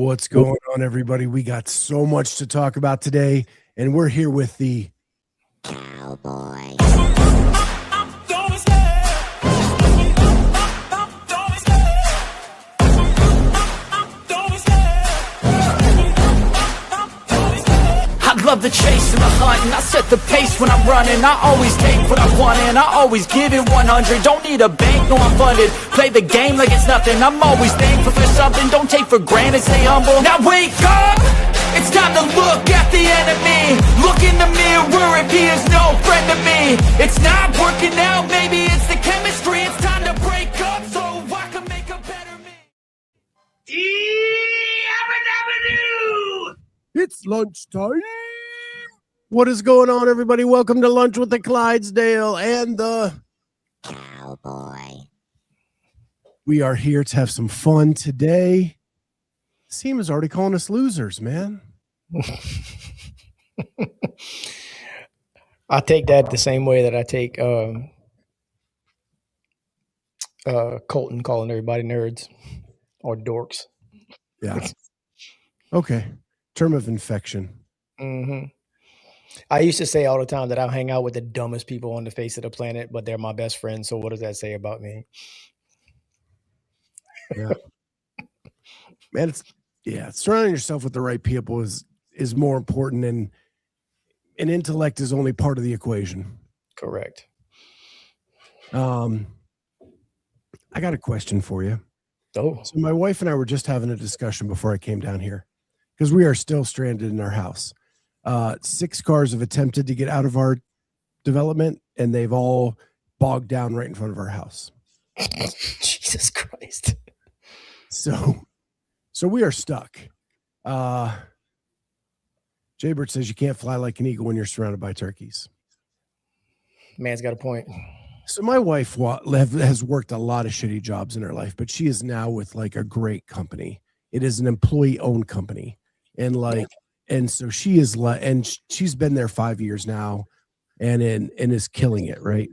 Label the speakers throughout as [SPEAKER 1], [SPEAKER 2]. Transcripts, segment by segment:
[SPEAKER 1] What's going on, everybody? We got so much to talk about today, and we're here with the
[SPEAKER 2] Cowboy.
[SPEAKER 3] I love the chase and the hunt, and I set the pace when I'm running. I always take what I want and I always give it 100. Don't need a bank, no I'm funded. Play the game like it's nothing. I'm always thankful for something. Don't take for granted, stay humble. Now wake up! It's time to look at the enemy. Look in the mirror if he is no friend to me. It's not working out, maybe it's the chemistry. It's time to break up so I can make a better me.
[SPEAKER 1] It's lunchtime. What is going on, everybody? Welcome to Lunch with the Clydesdale and the
[SPEAKER 2] Cowboy.
[SPEAKER 1] We are here to have some fun today. Seam is already calling us losers, man.
[SPEAKER 4] I take that the same way that I take Colton calling everybody nerds or dorks.
[SPEAKER 1] Yeah. Okay. Term of infection.
[SPEAKER 4] Mm-hmm. I used to say all the time that I hang out with the dumbest people on the face of the planet, but they're my best friends. So what does that say about me?
[SPEAKER 1] Yeah. Man, surrounding yourself with the right people is more important, and intellect is only part of the equation.
[SPEAKER 4] Correct.
[SPEAKER 1] I got a question for you.
[SPEAKER 4] Oh.
[SPEAKER 1] So my wife and I were just having a discussion before I came down here because we are still stranded in our house. 6 cars have attempted to get out of our development, and they've all bogged down right in front of our house.
[SPEAKER 4] Jesus Christ.
[SPEAKER 1] So we are stuck. Jaybird says you can't fly like an eagle when you're surrounded by turkeys.
[SPEAKER 4] Man's got a point.
[SPEAKER 1] So my wife has worked a lot of shitty jobs in her life, but she is now with like a great company. It is an employee-owned company, and so she is and she's been there 5 years now, and is killing it. Right?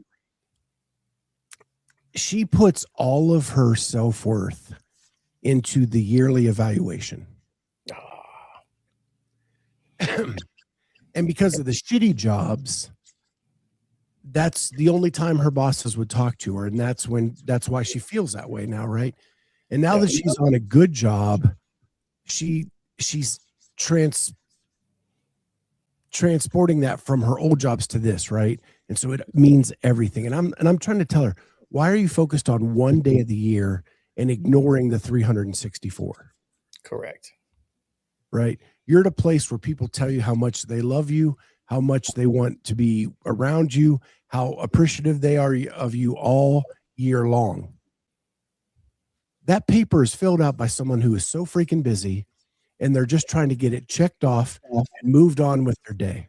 [SPEAKER 1] She puts all of her self-worth into the yearly evaluation. And because of the shitty jobs, that's the only time her bosses would talk to her. And that's why she feels that way now. Right. And now that she's on a good job, she's transporting that from her old jobs to this. Right. And so it means everything. And I'm trying to tell her, why are you focused on one day of the year and ignoring the 364?
[SPEAKER 4] Correct.
[SPEAKER 1] Right. You're at a place where people tell you how much they love you, how much they want to be around you, how appreciative they are of you all year long. That paper is filled out by someone who is so freaking busy, and they're just trying to get it checked off and moved on with their day.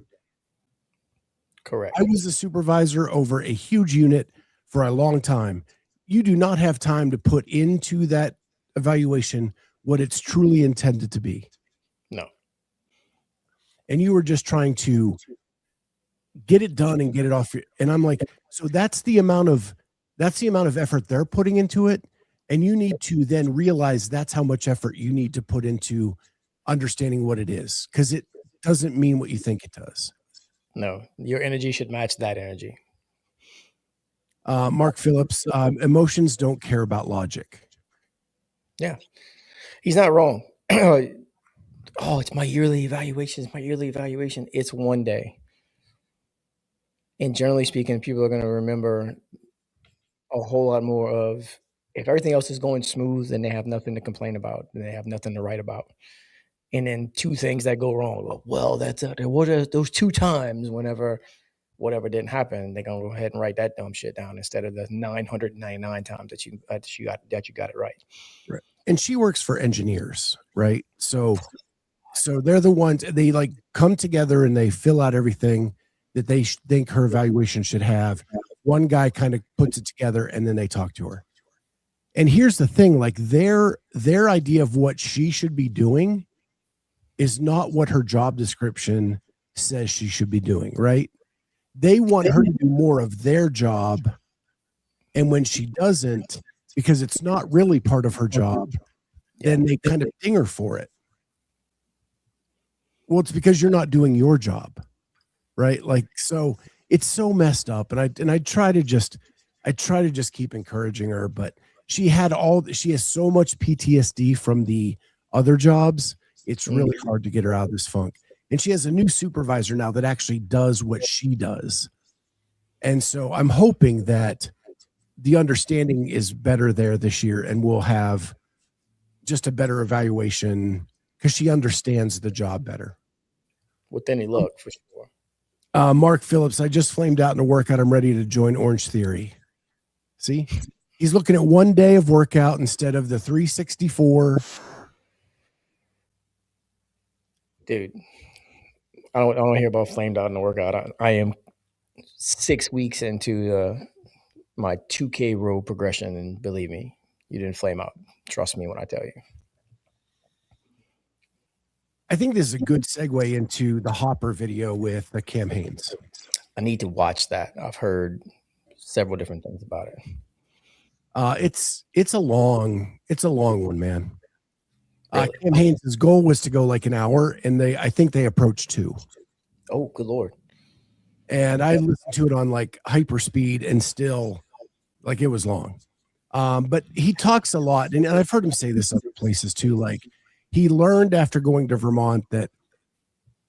[SPEAKER 4] Correct.
[SPEAKER 1] I was a supervisor over a huge unit for a long time. You do not have time to put into that evaluation what it's truly intended to be.
[SPEAKER 4] No.
[SPEAKER 1] And you were just trying to get it done and get it off. And I'm like, so that's the amount of effort they're putting into it. And you need to then realize that's how much effort you need to put into understanding what it is, because it doesn't mean what you think it does.
[SPEAKER 4] No, your energy should match that energy.
[SPEAKER 1] Mark Phillips, emotions don't care about logic.
[SPEAKER 4] Yeah, he's not wrong. Oh, it's my yearly evaluation. It's one day. And generally speaking, people are going to remember a whole lot more of, if everything else is going smooth, then they have nothing to complain about, and they have nothing to write about. And then 2 things that go wrong. Well, there were those 2 times whenever whatever didn't happen, they're going to go ahead and write that dumb shit down instead of the 999 times that you got it right.
[SPEAKER 1] Right. And she works for engineers, right? So they're the ones, they like come together and they fill out everything that they think her evaluation should have. One guy kind of puts it together, and then they talk to her. And here's the thing, like their idea of what she should be doing is not what her job description says she should be doing, right? They want her to do more of their job. And when she doesn't, because it's not really part of her job, then they kind of ding her for it. Well, it's because you're not doing your job, right? Like, so it's so messed up. And I try to just keep encouraging her, but she has so much PTSD from the other jobs. It's really hard to get her out of this funk. And she has a new supervisor now that actually does what she does. And so I'm hoping that the understanding is better there this year, and we'll have just a better evaluation because she understands the job better.
[SPEAKER 4] With any luck, for sure.
[SPEAKER 1] Mark Phillips, I just flamed out in a workout. I'm ready to join Orange Theory. See, he's looking at 1 day of workout instead of the 364.
[SPEAKER 4] Dude, I don't hear about flamed out in the workout. I am 6 weeks into my 2K road progression, and believe me, you didn't flame out. Trust me when I tell you.
[SPEAKER 1] I think this is a good segue into the Hopper video with Cam Haynes.
[SPEAKER 4] I need to watch that. I've heard several different things about it.
[SPEAKER 1] It's a long one, man.
[SPEAKER 4] Really?
[SPEAKER 1] Cam Haynes' goal was to go like an hour, and I think they approached 2.
[SPEAKER 4] Oh, good Lord.
[SPEAKER 1] And I listened to it on like hyper speed, and still like it was long. But he talks a lot, and I've heard him say this other places too. Like, he learned after going to Vermont that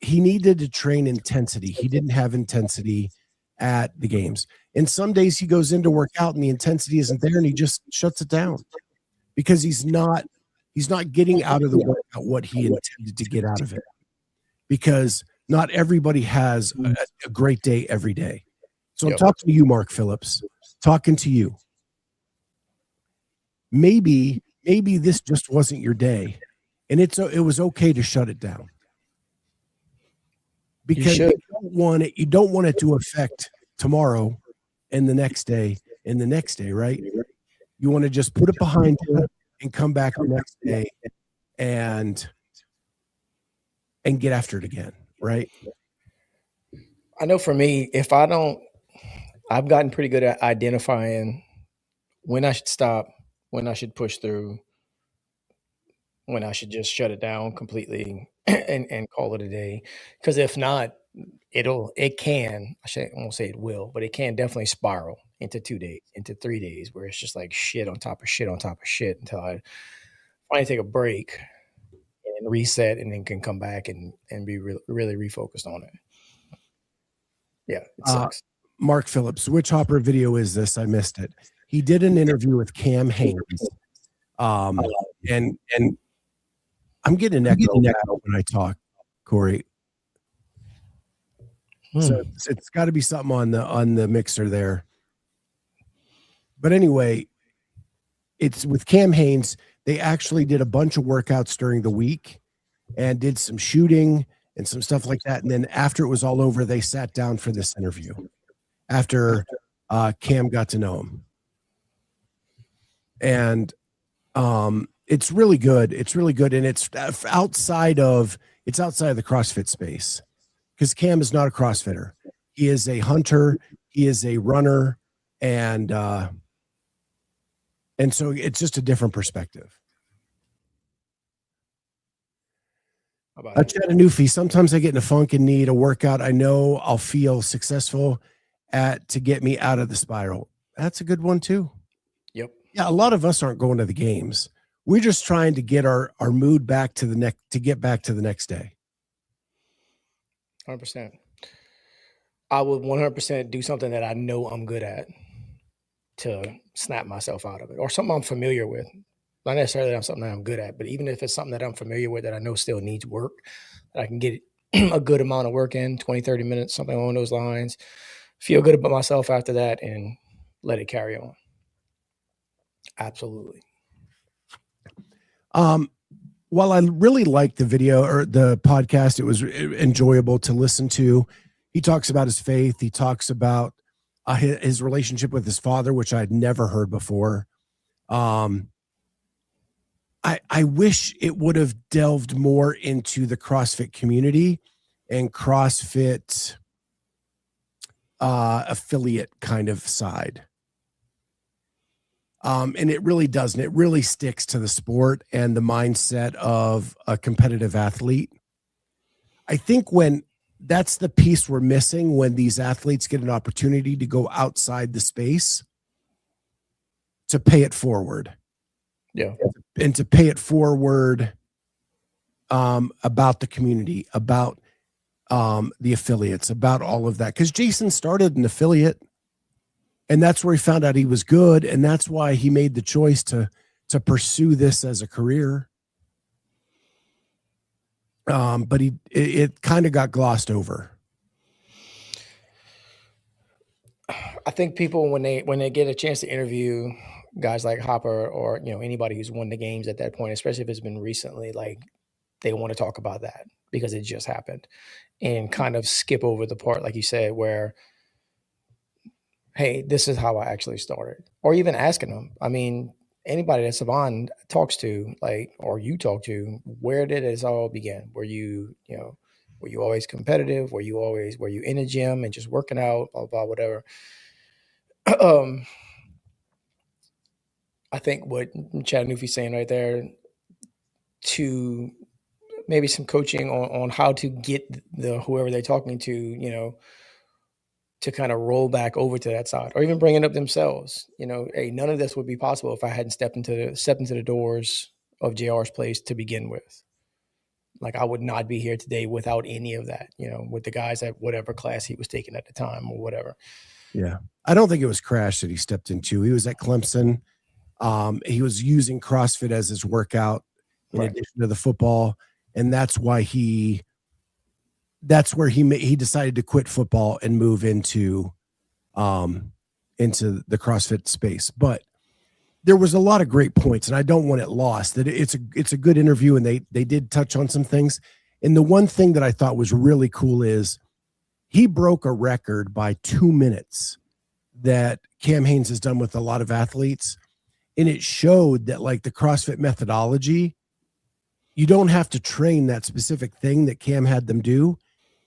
[SPEAKER 1] he needed to train intensity. He didn't have intensity at the games. And some days he goes in to work out and the intensity isn't there, and he just shuts it down because he's not getting out of the workout what he intended to get out of it. Because not everybody has a great day every day. So I'm talking to you, Mark Phillips, talking to you. Maybe this just wasn't your day. And it was okay to shut it down, because you don't want it to affect tomorrow and the next day and the next day, right? You want to just put it behind you and come back the next day and get after it again, right?
[SPEAKER 4] I know for me, I've gotten pretty good at identifying when I should stop, when I should push through, when I should just shut it down completely and call it a day. Because if not, I won't say it will, but it can definitely spiral into 2 days, into 3 days, where it's just like shit on top of shit on top of shit until I finally take a break and reset, and then can come back and be really refocused on it. Yeah, it sucks.
[SPEAKER 1] Mark Phillips, which Hopper video is this? I missed it. He did an interview with Cam Haynes. And I'm getting an echo when I talk, Corey. So it's got to be something on the mixer there. But anyway, it's with Cam Haynes. They actually did a bunch of workouts during the week and did some shooting and some stuff like that. And then after it was all over, they sat down for this interview after Cam got to know him. And it's really good. It's really good. And it's outside of the CrossFit space, because Cam is not a CrossFitter. He is a hunter. He is a runner. And so it's just a different perspective. Chattanooga, sometimes I get in a funk and need a workout I know I'll feel successful at to get me out of the spiral. That's a good one too.
[SPEAKER 4] Yep.
[SPEAKER 1] Yeah, a lot of us aren't going to the games. We're just trying to get our mood back to get back to the next day.
[SPEAKER 4] 100%. I would 100% do something that I know I'm good at to snap myself out of it, or something I'm familiar with. Not necessarily something that I'm good at, but even if it's something that I'm familiar with that I know still needs work, that I can get a good amount of work in, 20, 30 minutes, something along those lines, feel good about myself after that, and let it carry on. Absolutely.
[SPEAKER 1] While I really liked the video or the podcast, it was enjoyable to listen to. He talks about his faith. He talks about his relationship with his father, which I'd never heard before. I wish it would have delved more into the CrossFit community and CrossFit affiliate kind of side. And it really doesn't. It really sticks to the sport and the mindset of a competitive athlete. I think when that's the piece we're missing, when these athletes get an opportunity to go outside the space to pay it forward.
[SPEAKER 4] Yeah.
[SPEAKER 1] And to pay it forward about the community, about the affiliates, about all of that. Because Jayson started an affiliate, and that's where he found out he was good, and that's why he made the choice to pursue this as a career. But it kind of got glossed over.
[SPEAKER 4] I think people when they get a chance to interview guys like Hopper or anybody who's won the games at that point, especially if it's been recently, like they want to talk about that because it just happened, and kind of skip over the part like you said where, hey, this is how I actually started, or even asking them. I mean, anybody that Saban talks to, like, or you talk to, where did it all begin? Were you always competitive? Were you in a gym and just working out, blah, blah, whatever? I think what Chattanooga's saying right there, to maybe some coaching on how to get whoever they're talking to, to kind of roll back over to that side, or even bring it up themselves. Hey, none of this would be possible if I hadn't stepped into the doors of JR's place to begin with. Like, I would not be here today without any of that, with the guys at whatever class he was taking at the time or whatever.
[SPEAKER 1] Yeah. I don't think it was Crash that he stepped into. He was at Clemson. He was using CrossFit as his workout in addition to the football. And that's why he decided to quit football and move into the CrossFit space. But there was a lot of great points, and I don't want it lost that it's a good interview, and they did touch on some things. And the one thing that I thought was really cool is he broke a record by 2 minutes that Cam Haynes has done with a lot of athletes. And it showed that, like, the CrossFit methodology, you don't have to train that specific thing that Cam had them do,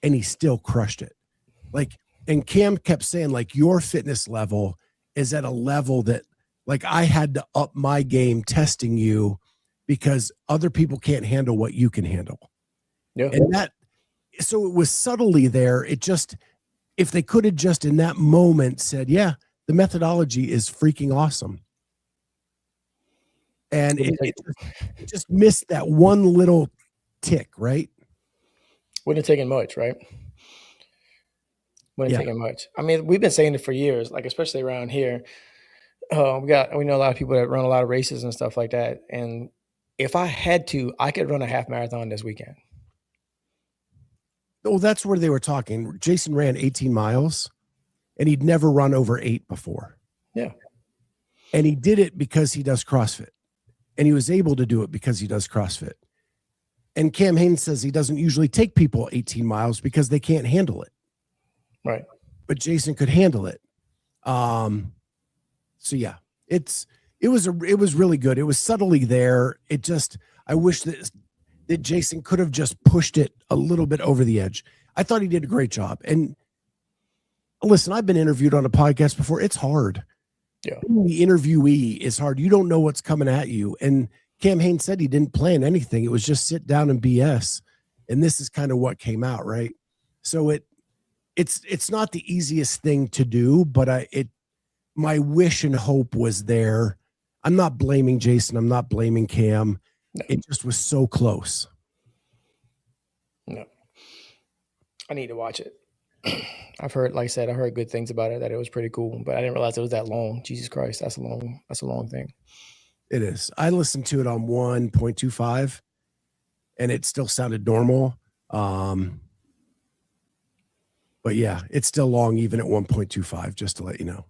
[SPEAKER 1] and he still crushed it. Like, and Cam kept saying, like, your fitness level is at a level that, like, I had to up my game testing you because other people can't handle what you can handle.
[SPEAKER 4] Yeah.
[SPEAKER 1] And so it was subtly there. It just, if they could have just in that moment said, yeah, the methodology is freaking awesome. And it just missed that one little tick, right?
[SPEAKER 4] Wouldn't have taken much, right? Wouldn't have taken much. I mean, we've been saying it for years, like, especially around here. We know a lot of people that run a lot of races and stuff like that. And if I had to, I could run a half marathon this weekend.
[SPEAKER 1] Oh, that's where they were talking. Jayson ran 18 miles, and he'd never run over 8 before.
[SPEAKER 4] Yeah.
[SPEAKER 1] And he did it because he does CrossFit. And he was able to do it because he does CrossFit. And Cam Haynes says he doesn't usually take people 18 miles because they can't handle it.
[SPEAKER 4] Right.
[SPEAKER 1] But Jayson could handle it. So yeah, it was really good. It was subtly there. It just, I wish that Jayson could have just pushed it a little bit over the edge. I thought he did a great job. And listen, I've been interviewed on a podcast before. It's hard.
[SPEAKER 4] Yeah.
[SPEAKER 1] Being the interviewee is hard. You don't know what's coming at you. And Cam Haynes said he didn't plan anything. It was just sit down and BS. And this is kind of what came out, right? So it's not the easiest thing to do, but my wish and hope was there. I'm not blaming Jayson. I'm not blaming Cam. No. It just was so close.
[SPEAKER 4] No. I need to watch it. I've heard good things about it, that it was pretty cool, but I didn't realize it was that long. Jesus Christ, that's a long thing.
[SPEAKER 1] It is. I listened to it on 1.25 and it still sounded normal. But yeah, it's still long even at 1.25, just to let you know.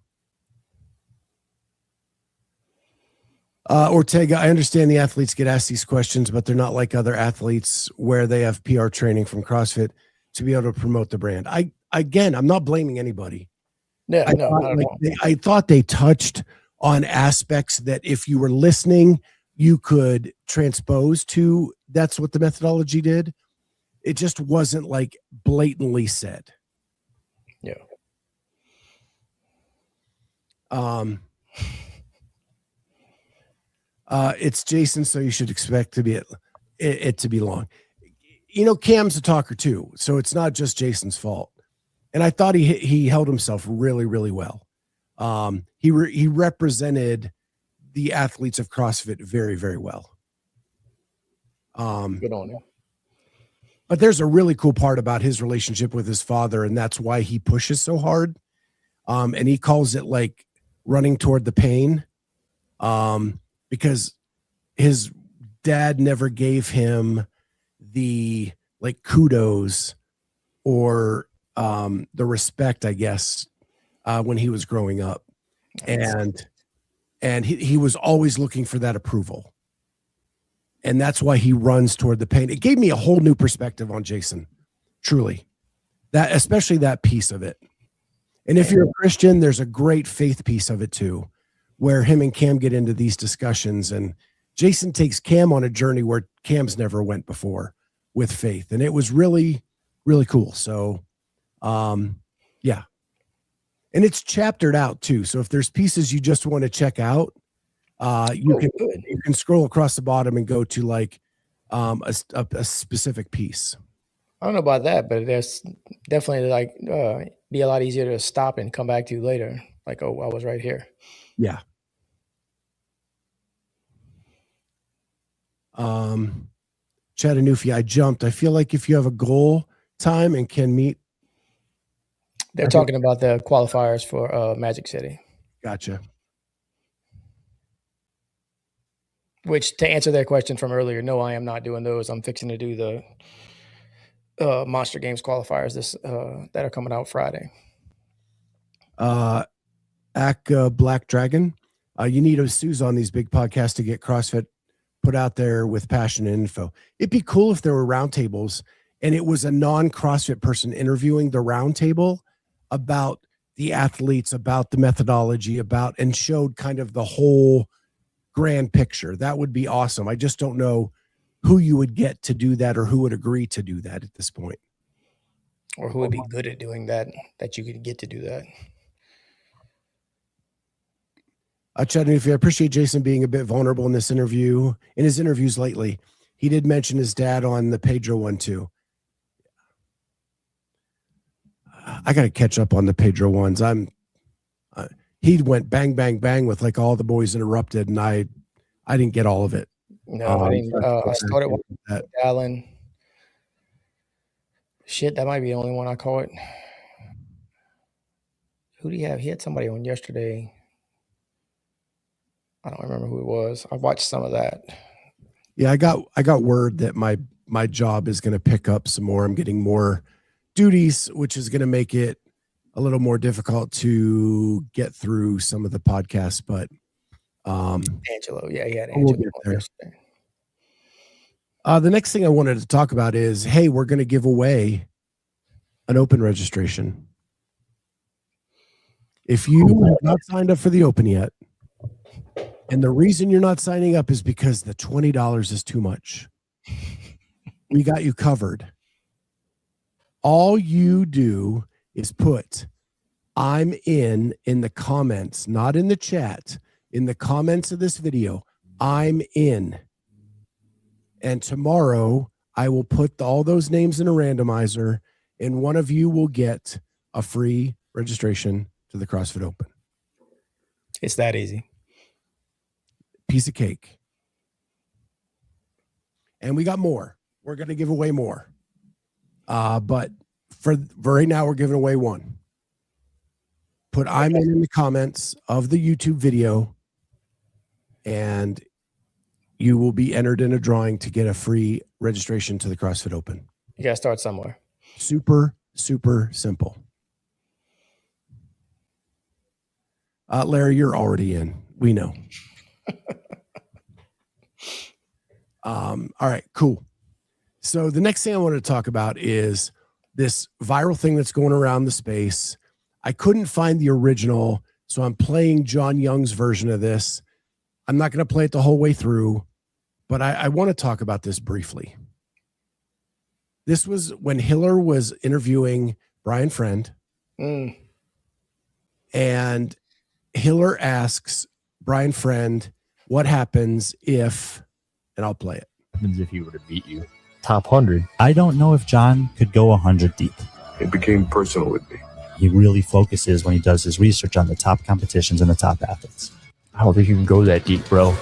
[SPEAKER 1] Ortega, I understand the athletes get asked these questions, but they're not like other athletes where they have PR training from CrossFit to be able to promote the brand. I'm not blaming anybody.
[SPEAKER 4] Yeah, not at all.
[SPEAKER 1] I thought they touched on aspects that if you were listening, you could transpose to. That's what the methodology did. It just wasn't like blatantly said.
[SPEAKER 4] Yeah.
[SPEAKER 1] It's Jayson, so you should expect it to be long. Cam's a talker too, so it's not just Jayson's fault. And I thought he held himself really, really well. He represented the athletes of CrossFit very, very well.
[SPEAKER 4] Good on him.
[SPEAKER 1] But there's a really cool part about his relationship with his father, and that's why he pushes so hard. And he calls it like running toward the pain, because his dad never gave him the like kudos or the respect, I guess, when he was growing up. And he was always looking for that approval. And that's why he runs toward the pain. It gave me a whole new perspective on Jayson, truly. That, especially that piece of it. And if you're a Christian, there's a great faith piece of it too, where him and Cam get into these discussions, and Jayson takes Cam on a journey where Cam's never went before with faith. And it was really, really cool. So, yeah. And it's chaptered out too. So if there's pieces you just want to check out, you can scroll across the bottom and go to like a specific piece.
[SPEAKER 4] I don't know about that, but there's definitely like be a lot easier to stop and come back to later. Like, oh, I was right here.
[SPEAKER 1] Yeah. Chattanooga, I jumped. I feel like if you have a goal time and can meet.
[SPEAKER 4] They're talking about the qualifiers for Magic City.
[SPEAKER 1] Gotcha.
[SPEAKER 4] Which, to answer their question from earlier, no, I am not doing those. I'm fixing to do the Monster Games qualifiers that are coming out Friday.
[SPEAKER 1] Black Dragon. You need a Suze on these big podcasts to get CrossFit put out there with passion and info. It'd be cool if there were roundtables and it was a non-CrossFit person interviewing the roundtable about the athletes, about the methodology, and showed kind of the whole grand picture. That would be awesome. I just don't know who you would get to do that or who would agree to do that at this point.
[SPEAKER 4] Or who would be good at doing that you could get to do that.
[SPEAKER 1] Chattanooga, I appreciate Jayson being a bit vulnerable in this interview. In his interviews lately, he did mention his dad on the Pedro one too. I got to catch up on the Pedro ones. He went bang, bang, bang with like all the boys interrupted, and I didn't get all of it.
[SPEAKER 4] No, I didn't. I started with Alan. Shit, that might be the only one I caught. Who do you have? He had somebody on yesterday. I don't remember who it was. I watched some of that.
[SPEAKER 1] Yeah, I got word that my job is going to pick up some more. I'm getting more duties, which is going to make it a little more difficult to get through some of the podcasts, but
[SPEAKER 4] Angelo, yeah, he had Angelo on yesterday.
[SPEAKER 1] The next thing I wanted to talk about is, hey, we're going to give away an open registration. If you have not signed up for the open yet, and the reason you're not signing up is because the $20 is too much, we got you covered. All you do is put "I'm in the comments, not in the chat, in the comments of this video. I'm in. And tomorrow I will put all those names in a randomizer, and one of you will get a free registration to the CrossFit Open.
[SPEAKER 4] It's that easy.
[SPEAKER 1] Piece of cake. And we got more. We're going to give away more. But for right now, we're giving away one. Put "I'm in the comments of the YouTube video, and you will be entered in a drawing to get a free registration to the CrossFit Open.
[SPEAKER 4] You got to start somewhere.
[SPEAKER 1] Super, super simple. Larry, you're already in. We know. All right, cool. So the next thing I wanted to talk about is this viral thing that's going around the space. I couldn't find the original, so I'm playing John Young's version of this. I'm not going to play it the whole way through, but I want to talk about this briefly. This was when Hiller was interviewing Brian Friend. And Hiller asks Brian Friend, what happens if, and I'll play it.
[SPEAKER 5] What happens if he were to beat you? top 100. I don't know if John could go 100 deep.
[SPEAKER 6] It became personal with me.
[SPEAKER 5] He really focuses when he does his research on the top competitions and the top athletes.
[SPEAKER 7] I don't think you can go that deep, bro.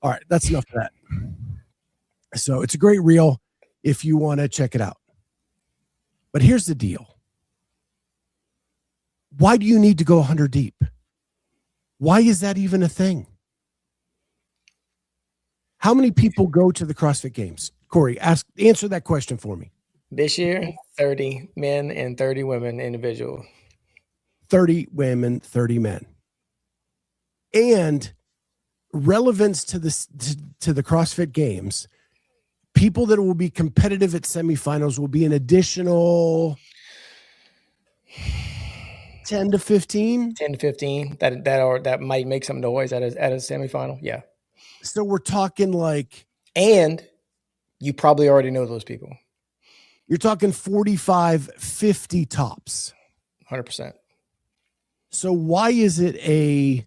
[SPEAKER 1] All right, that's enough of that. So it's a great reel if you want to check it out. But here's the deal. Why do you need to go 100 deep? Why is that even a thing? How many people go to the CrossFit Games? Corey, answer that question for me.
[SPEAKER 4] This year, 30 men and 30 women individual.
[SPEAKER 1] 30 women, 30 men. And relevance to the CrossFit Games, people that will be competitive at semifinals will be an additional 10 to 15.
[SPEAKER 4] 10 to 15. That might make some noise at a semifinal. Yeah.
[SPEAKER 1] So we're talking like,
[SPEAKER 4] and you probably already know those people.
[SPEAKER 1] You're talking 45, 50 tops.
[SPEAKER 4] 100%.
[SPEAKER 1] So why is it a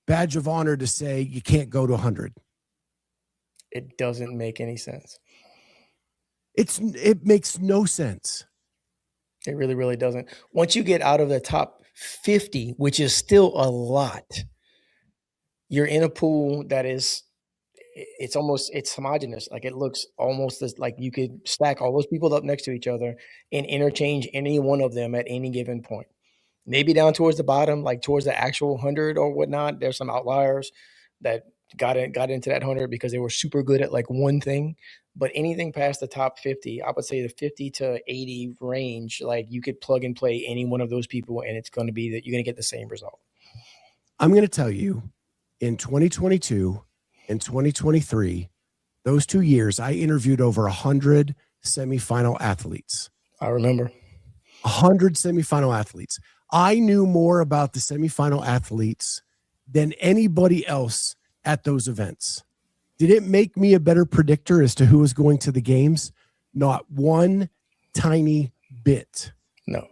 [SPEAKER 1] badge of honor to say you can't go to 100?
[SPEAKER 4] It doesn't make any sense.
[SPEAKER 1] It makes no sense.
[SPEAKER 4] It really, really doesn't. Once you get out of the top 50, which is still a lot, you're in a pool that is, it's homogenous. Like it looks almost like you could stack all those people up next to each other and interchange any one of them at any given point. Maybe down towards the bottom, like towards the actual 100 or whatnot. There's some outliers that got into that 100 because they were super good at like one thing. But anything past the top 50, I would say the 50 to 80 range, like you could plug and play any one of those people and it's going to be that you're going to get the same result.
[SPEAKER 1] I'm going to tell you, in 2022 and 2023, those 2 years, I interviewed over 100 semifinal athletes.
[SPEAKER 4] I remember.
[SPEAKER 1] 100 semifinal athletes. I knew more about the semifinal athletes than anybody else at those events. Did it make me a better predictor as to who was going to the games? Not one tiny bit.
[SPEAKER 4] No.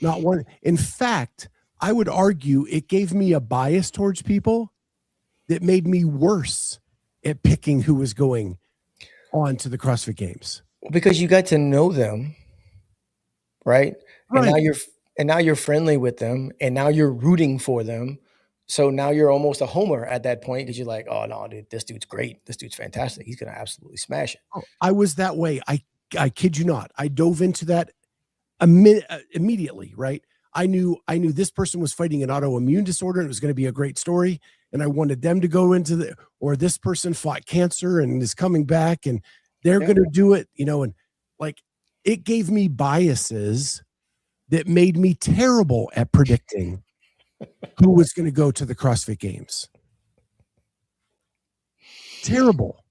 [SPEAKER 1] Not one. In fact, I would argue it gave me a bias towards people that made me worse at picking who was going on to the CrossFit Games.
[SPEAKER 4] Because you got to know them, right? And now you're friendly with them, and now you're rooting for them. So now you're almost a homer at that point because you're like, oh no, dude, this dude's great. This dude's fantastic. He's gonna absolutely smash it.
[SPEAKER 1] Oh, I was that way. I kid you not. I dove into that immediately, right? I knew this person was fighting an autoimmune disorder and it was going to be a great story. And I wanted them to go into or this person fought cancer and is coming back and they're going to do it, and like it gave me biases that made me terrible at predicting who was going to go to the CrossFit Games. Terrible.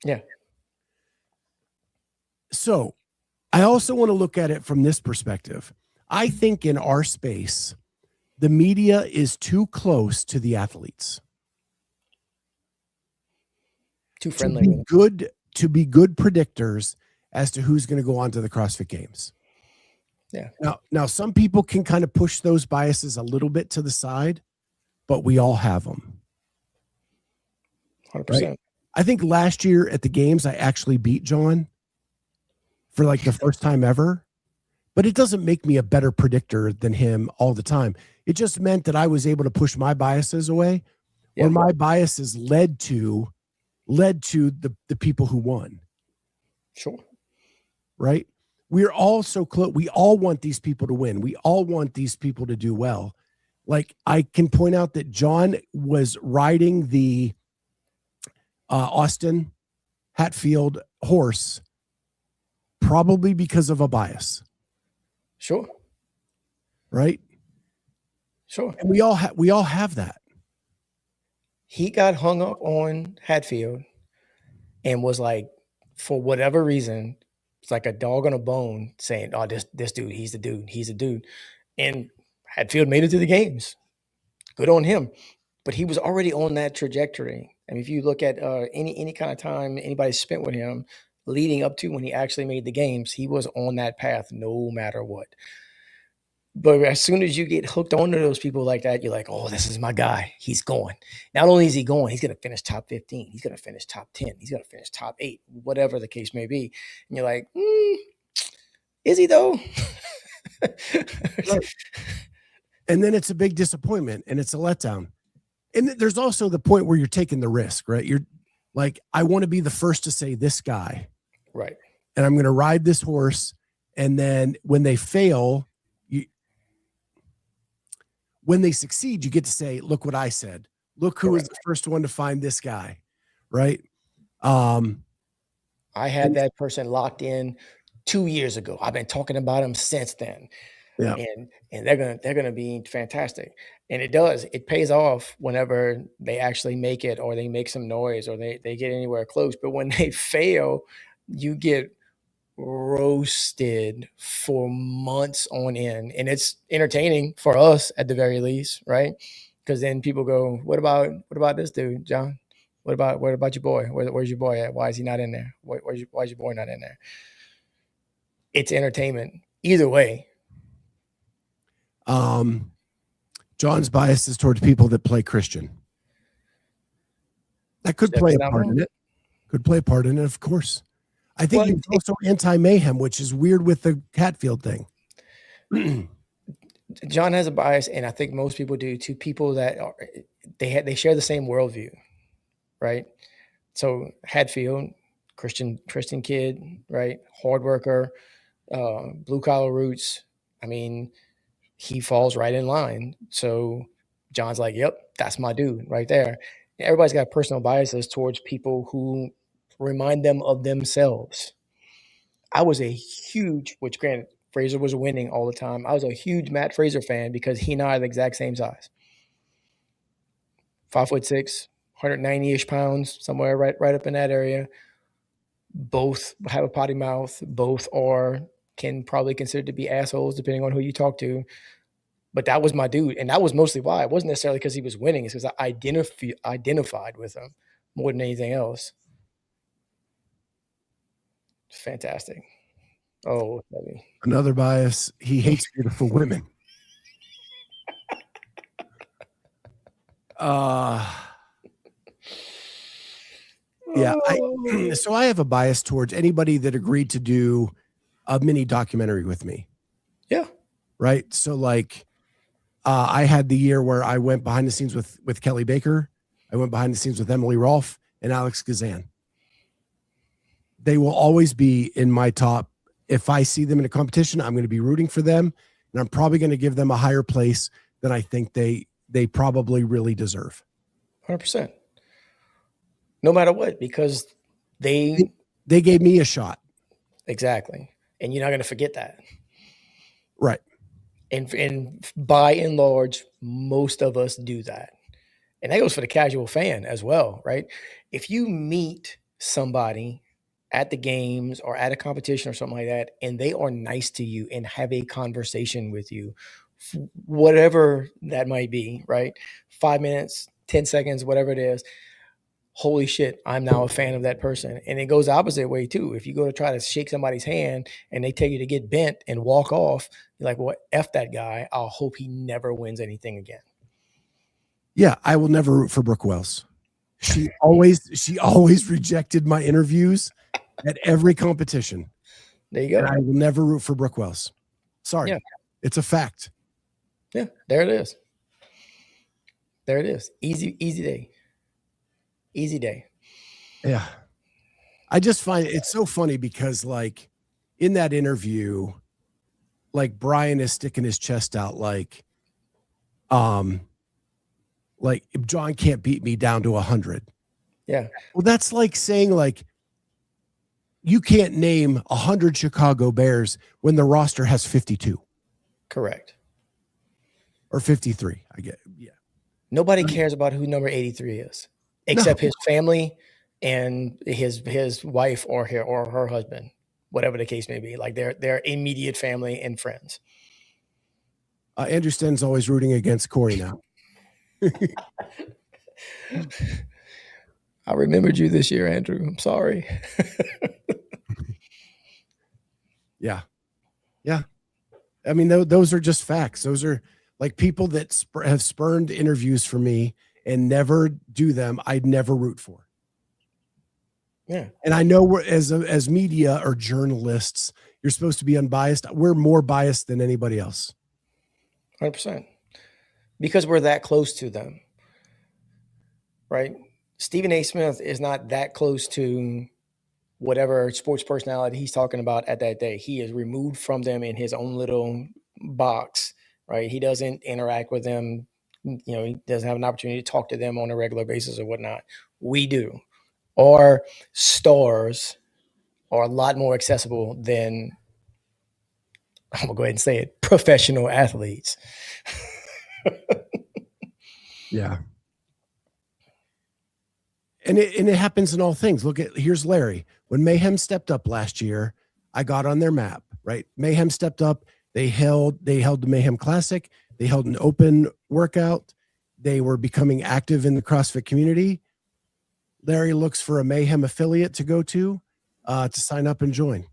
[SPEAKER 4] Yeah.
[SPEAKER 1] So I also want to look at it from this perspective. I think in our space, the media is too close to the athletes.
[SPEAKER 4] Too friendly.
[SPEAKER 1] To be good predictors as to who's going to go on to the CrossFit Games.
[SPEAKER 4] Yeah.
[SPEAKER 1] Now some people can kind of push those biases a little bit to the side, but we all have them.
[SPEAKER 4] 100%.
[SPEAKER 1] Right? I think last year at the games, I actually beat John for like the first time ever, but it doesn't make me a better predictor than him all the time. It just meant that I was able to push my biases away, or my biases led to the people who won.
[SPEAKER 4] Sure.
[SPEAKER 1] Right? We're all so close. We all want these people to win. We all want these people to do well. Like I can point out that John was riding the Austin Hatfield horse probably because of a bias.
[SPEAKER 4] Sure.
[SPEAKER 1] Right?
[SPEAKER 4] Sure.
[SPEAKER 1] And we all have that.
[SPEAKER 4] He got hung up on Hatfield and was like, for whatever reason, it's like a dog on a bone saying, oh, this dude, he's a dude. And Hatfield made it to the games. Good on him. But he was already on that trajectory. I mean, if you look at any kind of time anybody spent with him leading up to when he actually made the games, he was on that path no matter what. But as soon as you get hooked onto those people like that, you're like, oh, this is my guy. He's going. Not only is he going, he's going to finish top 15. He's going to finish top 10. He's going to finish top 8, whatever the case may be. And you're like, is he though?
[SPEAKER 1] Right. And then it's a big disappointment and it's a letdown. And there's also the point where you're taking the risk, right? You're like, I want to be the first to say this guy.
[SPEAKER 4] Right.
[SPEAKER 1] And I'm going to ride this horse. And then when they fail, when they succeed, you get to say, look what I said. Look who was the first one to find this guy. Right.
[SPEAKER 4] I had that person locked in 2 years ago. I've been talking about him since then.
[SPEAKER 1] Yeah.
[SPEAKER 4] And they're gonna be fantastic. And it pays off whenever they actually make it or they make some noise or they get anywhere close. But when they fail, you get roasted for months on end. And it's entertaining for us at the very least, right? Because then people go, what about this dude, John? What about your boy? Where's your boy at? Why is he not in there? Why is your boy not in there? It's entertainment either way.
[SPEAKER 1] John's bias is towards people that play Christian. That could play a part in it. Could play a part in it, of course. I think he's also anti-mayhem, which is weird with the Hatfield thing.
[SPEAKER 4] John has a bias, and I think most people do, to people that they share the same worldview, right? So Hatfield, Christian kid, right? Hard worker, blue collar roots. I mean, he falls right in line. So John's like, yep, that's my dude right there. Everybody's got personal biases towards people who remind them of themselves. I was a huge, which granted, Fraser was winning all the time. I was a huge Matt Fraser fan because he and I are the exact same size. 5'6", 190-ish pounds, somewhere right up in that area. Both have a potty mouth. Both can probably considered to be assholes depending on who you talk to. But that was my dude. And that was mostly why. It wasn't necessarily because he was winning. It's because I identified with him more than anything else. Fantastic. Oh,
[SPEAKER 1] another bias. He hates beautiful women. Yeah. So I have a bias towards anybody that agreed to do a mini documentary with me.
[SPEAKER 4] Yeah.
[SPEAKER 1] Right. So like, I had the year where I went behind the scenes with Kelly Baker. I went behind the scenes with Emily Rolfe and Alex Gazan. They will always be in my top. If I see them in a competition, I'm going to be rooting for them, and I'm probably going to give them a higher place than I think they probably really deserve.
[SPEAKER 4] 100%. No matter what, because they
[SPEAKER 1] gave me a shot.
[SPEAKER 4] Exactly. And you're not going to forget that.
[SPEAKER 1] Right.
[SPEAKER 4] And by and large, most of us do that. And that goes for the casual fan as well, right? If you meet somebody at the games or at a competition or something like that, and they are nice to you and have a conversation with you, whatever that might be, right? 5 minutes, 10 seconds, whatever it is. Holy shit, I'm now a fan of that person. And it goes the opposite way too. If you go to try to shake somebody's hand and they tell you to get bent and walk off, you're like, well, F that guy. I'll hope he never wins anything again.
[SPEAKER 1] Yeah, I will never root for Brooke Wells. She always rejected my interviews at every competition.
[SPEAKER 4] There you go.
[SPEAKER 1] And I will never root for Brooke Wells. Sorry. Yeah. It's a fact.
[SPEAKER 4] Yeah, there it is. There it is. Easy day. Easy day.
[SPEAKER 1] Yeah. I just find it's so funny because like in that interview, like Brian is sticking his chest out like John can't beat me down to 100.
[SPEAKER 4] Yeah.
[SPEAKER 1] Well, that's like saying like you can't name 100 Chicago Bears when the roster has 52.
[SPEAKER 4] Correct.
[SPEAKER 1] Or 53. I get. Yeah.
[SPEAKER 4] Nobody cares about who number 83 is. Except his family and his wife or her husband, whatever the case may be, like their immediate family and friends.
[SPEAKER 1] Andrew Sten's always rooting against Corey now.
[SPEAKER 4] I remembered you this year, Andrew. I'm sorry.
[SPEAKER 1] Yeah. Yeah. I mean, those are just facts. Those are like people that have spurned interviews for me and never do them. I'd never root for.
[SPEAKER 4] Yeah.
[SPEAKER 1] And I know we're as media or journalists, you're supposed to be unbiased. We're more biased than anybody else.
[SPEAKER 4] 100%. Because we're that close to them. Right? Stephen A. Smith is not that close to whatever sports personality he's talking about at that day. He is removed from them in his own little box, right? He doesn't interact with them. He doesn't have an opportunity to talk to them on a regular basis or whatnot. We do. Our stars are a lot more accessible than, I'm going to go ahead and say it, professional athletes.
[SPEAKER 1] Yeah. And it happens in all things. Here's Larry. When Mayhem stepped up last year, I got on their map, right? Mayhem stepped up. They held the Mayhem Classic. They held an open workout. They were becoming active in the CrossFit community. Larry looks for a Mayhem affiliate to go to sign up and join.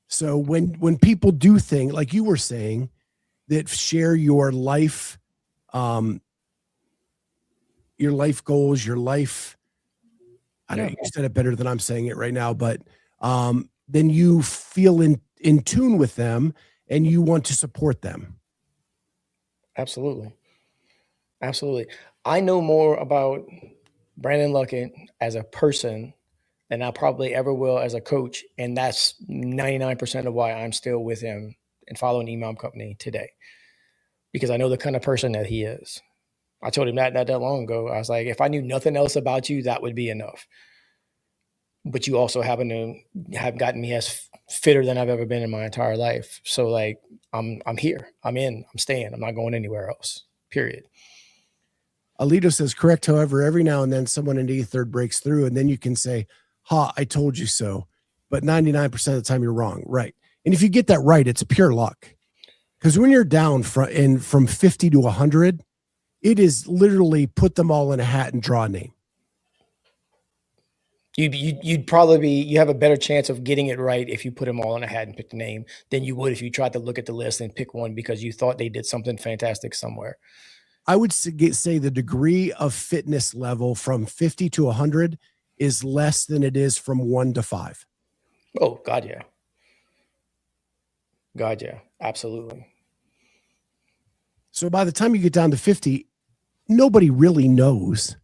[SPEAKER 1] So when people do things like you were saying that share your life goals, your life, I don't know, you said it better than I'm saying it right now, but then you feel in tune with them and you want to support them.
[SPEAKER 4] Absolutely. Absolutely. I know more about Brandon Luckett as a person than I probably ever will as a coach. And that's 99% of why I'm still with him and following Imam Company today, because I know the kind of person that he is. I told him that long ago. I was like, if I knew nothing else about you, that would be enough. But you also happen to have gotten me as fitter than I've ever been in my entire life. So like, I'm here, I'm staying, I'm not going anywhere else, period.
[SPEAKER 1] Alito says, correct. However, every now and then someone in the third breaks through and then you can say, I told you so. But 99% of the time you're wrong. Right. And if you get that right, it's pure luck. Because when you're down from 50 to 100, it is literally put them all in a hat and draw a name.
[SPEAKER 4] You'd probably you have a better chance of getting it right if you put them all in a hat and pick the name than you would if you tried to look at the list and pick one because you thought they did something fantastic somewhere.
[SPEAKER 1] I would say the degree of fitness level from 50 to 100 is less than it is from 1 to 5.
[SPEAKER 4] Oh, God, yeah. God, yeah. Absolutely.
[SPEAKER 1] So by the time you get down to 50, nobody really knows.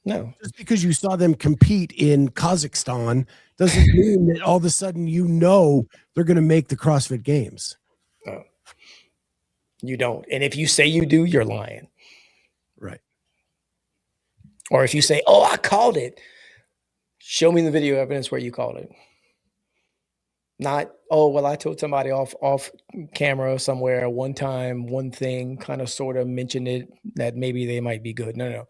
[SPEAKER 4] No.
[SPEAKER 1] Just because you saw them compete in Kazakhstan doesn't mean that all of a sudden they're going to make the CrossFit Games.
[SPEAKER 4] No. You don't. And if you say you do, you're lying.
[SPEAKER 1] Right.
[SPEAKER 4] Or if you say, oh, I called it, show me the video evidence where you called it. Not, oh, well, I told somebody off camera somewhere one time, one thing, kind of sort of mentioned it, that maybe they might be good. No.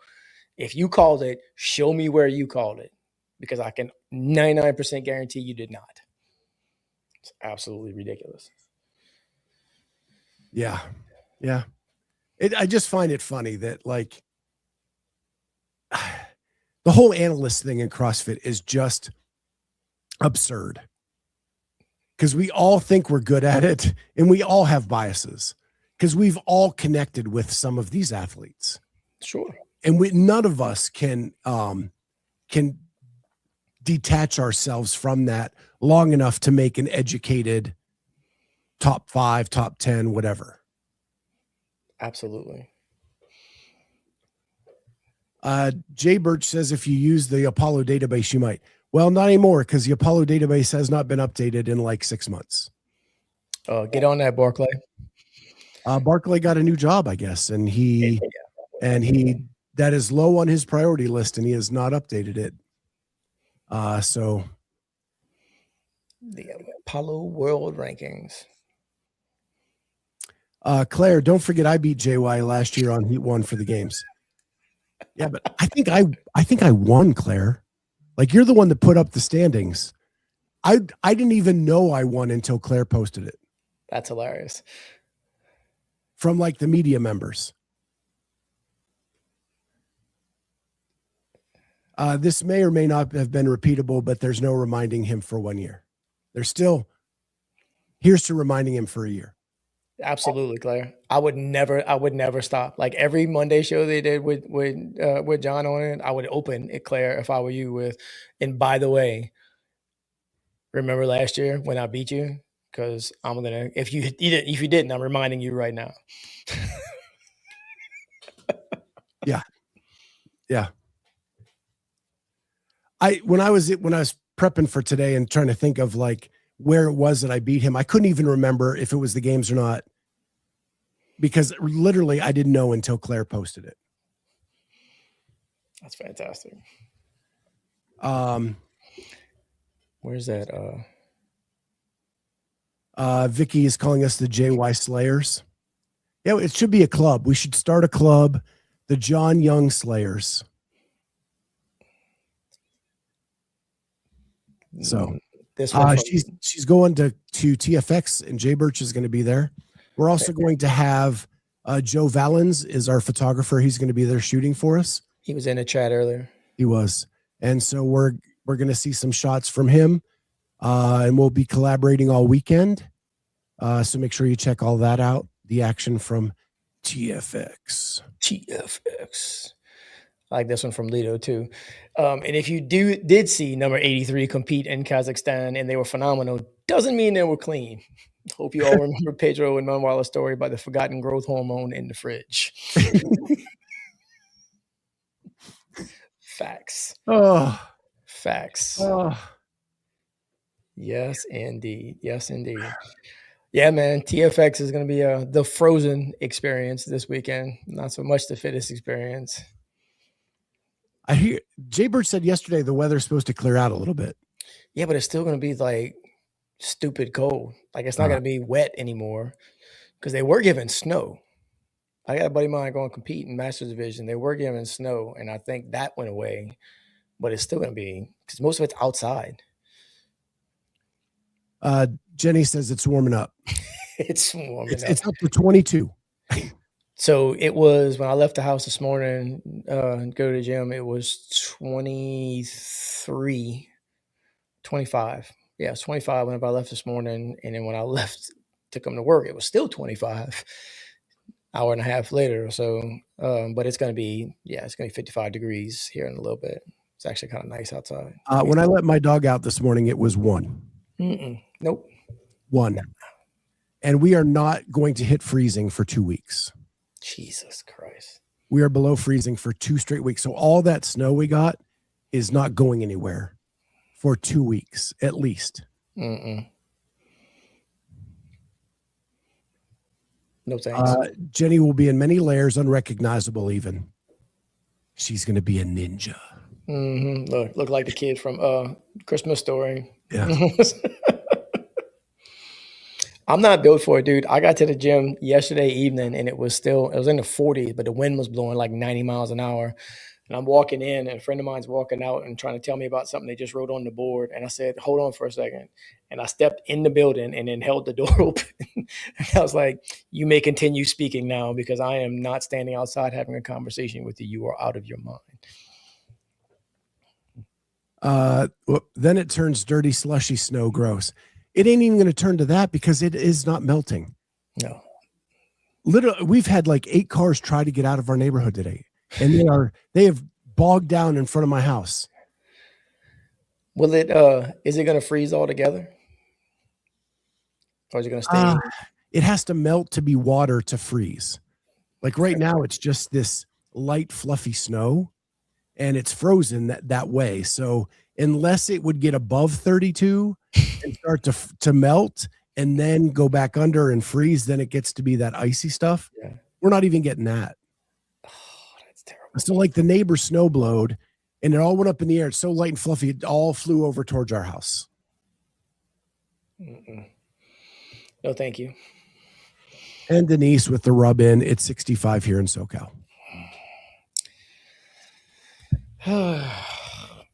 [SPEAKER 4] If you called it, show me where you called it, because I can 99% guarantee you did not. It's absolutely ridiculous.
[SPEAKER 1] Yeah. Yeah. I just find it funny that like the whole analyst thing in CrossFit is just absurd. Because we all think we're good at it and we all have biases because we've all connected with some of these athletes.
[SPEAKER 4] Sure.
[SPEAKER 1] And none of us can detach ourselves from that long enough to make an educated top 5, top 10, whatever.
[SPEAKER 4] Absolutely.
[SPEAKER 1] Jay Birch says if you use the Apollo database, you might. Well, not anymore because the Apollo database has not been updated in like 6 months.
[SPEAKER 4] Get on that, Barclay.
[SPEAKER 1] Barclay got a new job, I guess, and he that is low on his priority list, and he has not updated it. So
[SPEAKER 4] the Apollo World Rankings.
[SPEAKER 1] Claire, don't forget I beat JY last year on Heat 1 for the games. Yeah, but I think I won, Claire. Like, you're the one that put up the standings. I didn't even know I won until Claire posted it.
[SPEAKER 4] That's hilarious.
[SPEAKER 1] From like the media members. This may or may not have been repeatable, but there's no reminding him for 1 year. Here's to reminding him for a year.
[SPEAKER 4] Absolutely, Claire. I would never stop. Like every Monday show they did with John on it, I would open it, Claire, if I were you, with, and by the way, remember last year when I beat you? Because I'm gonna, if you didn't, I'm reminding you right now.
[SPEAKER 1] Yeah. When I was prepping for today and trying to think of like where it was that I beat him, I couldn't even remember if it was the games or not, because literally I didn't know until Claire posted it.
[SPEAKER 4] That's fantastic.
[SPEAKER 1] Where's
[SPEAKER 4] that?
[SPEAKER 1] Vicky is calling us the JY Slayers. Yeah, it should be a club. We should start a club, the John Young Slayers. So
[SPEAKER 4] this
[SPEAKER 1] she's going to TFX, and Jay Birch is going to be there. We're also going to have Joe Valens is our photographer. He's going to be there shooting for us.
[SPEAKER 4] He was in the chat earlier.
[SPEAKER 1] He was. And so we're going to see some shots from him, and we'll be collaborating all weekend. So make sure you check all that out. The action from TFX.
[SPEAKER 4] I like this one from Lido too. And if you did see number 83 compete in Kazakhstan and they were phenomenal, doesn't mean they were clean. Hope you all remember Pedro and Manuela's story about the forgotten growth hormone in the fridge. Facts.
[SPEAKER 1] Oh,
[SPEAKER 4] facts.
[SPEAKER 1] Oh.
[SPEAKER 4] Yes, indeed. Yes, indeed. Yeah, man. TFX is going to be the frozen experience this weekend. Not so much the fittest experience.
[SPEAKER 1] I hear Jay Bird said yesterday the weather's supposed to clear out a little bit.
[SPEAKER 4] Yeah, but it's still going to be like stupid cold. Like it's not going to be wet anymore because they were giving snow. I got a buddy of mine going to compete in Masters Division. They were giving snow, and I think that went away. But it's still going to be because most of it's outside.
[SPEAKER 1] Jenny says it's warming up.
[SPEAKER 4] It's warming up.
[SPEAKER 1] It's up to 22.
[SPEAKER 4] So it was when I left the house this morning and go to the gym, it was 23, 25. Yeah, it's 25 whenever I left this morning. And then when I left to come to work, it was still 25, hour and a half later or so. But it's going to be, it's going to be 55 degrees here in a little bit. It's actually kind of nice outside.
[SPEAKER 1] When I let my dog out this morning, it was 1.
[SPEAKER 4] Nope.
[SPEAKER 1] 1. And we are not going to hit freezing for 2 weeks.
[SPEAKER 4] Jesus Christ.
[SPEAKER 1] We are below freezing for 2 straight weeks. So all that snow we got is not going anywhere for 2 weeks, at least.
[SPEAKER 4] No thanks.
[SPEAKER 1] Jenny will be in many layers, unrecognizable even. She's going to be a ninja.
[SPEAKER 4] Look like the kid from Christmas Story.
[SPEAKER 1] Yeah.
[SPEAKER 4] I'm not built for it, dude. I got to the gym yesterday evening and it was in the 40s, but the wind was blowing like 90 miles an hour. And I'm walking in and a friend of mine's walking out and trying to tell me about something they just wrote on the board. And I said, hold on for a second. And I stepped in the building and then held the door open. And I was like, you may continue speaking now because I am not standing outside having a conversation with you. You are out of your mind.
[SPEAKER 1] Then it turns dirty, slushy snow gross. It ain't even going to turn to that because it is not melting.
[SPEAKER 4] No.
[SPEAKER 1] Literally, we've had like 8 cars try to get out of our neighborhood today, and they have bogged down in front of my house.
[SPEAKER 4] Will it? Is it going to freeze altogether, or is it going to stay?
[SPEAKER 1] It has to melt to be water to freeze. Like right now, it's just this light, fluffy snow, and it's frozen that way. So unless it would get above 32 and start to melt and then go back under and freeze, then it gets to be that icy stuff.
[SPEAKER 4] Yeah.
[SPEAKER 1] We're not even getting that.
[SPEAKER 4] Oh, that's terrible.
[SPEAKER 1] So like the neighbor snow blowed and it all went up in the air. It's so light and fluffy. It all flew over towards our house.
[SPEAKER 4] No, thank you.
[SPEAKER 1] And Denise with the rub in. It's 65 here in SoCal.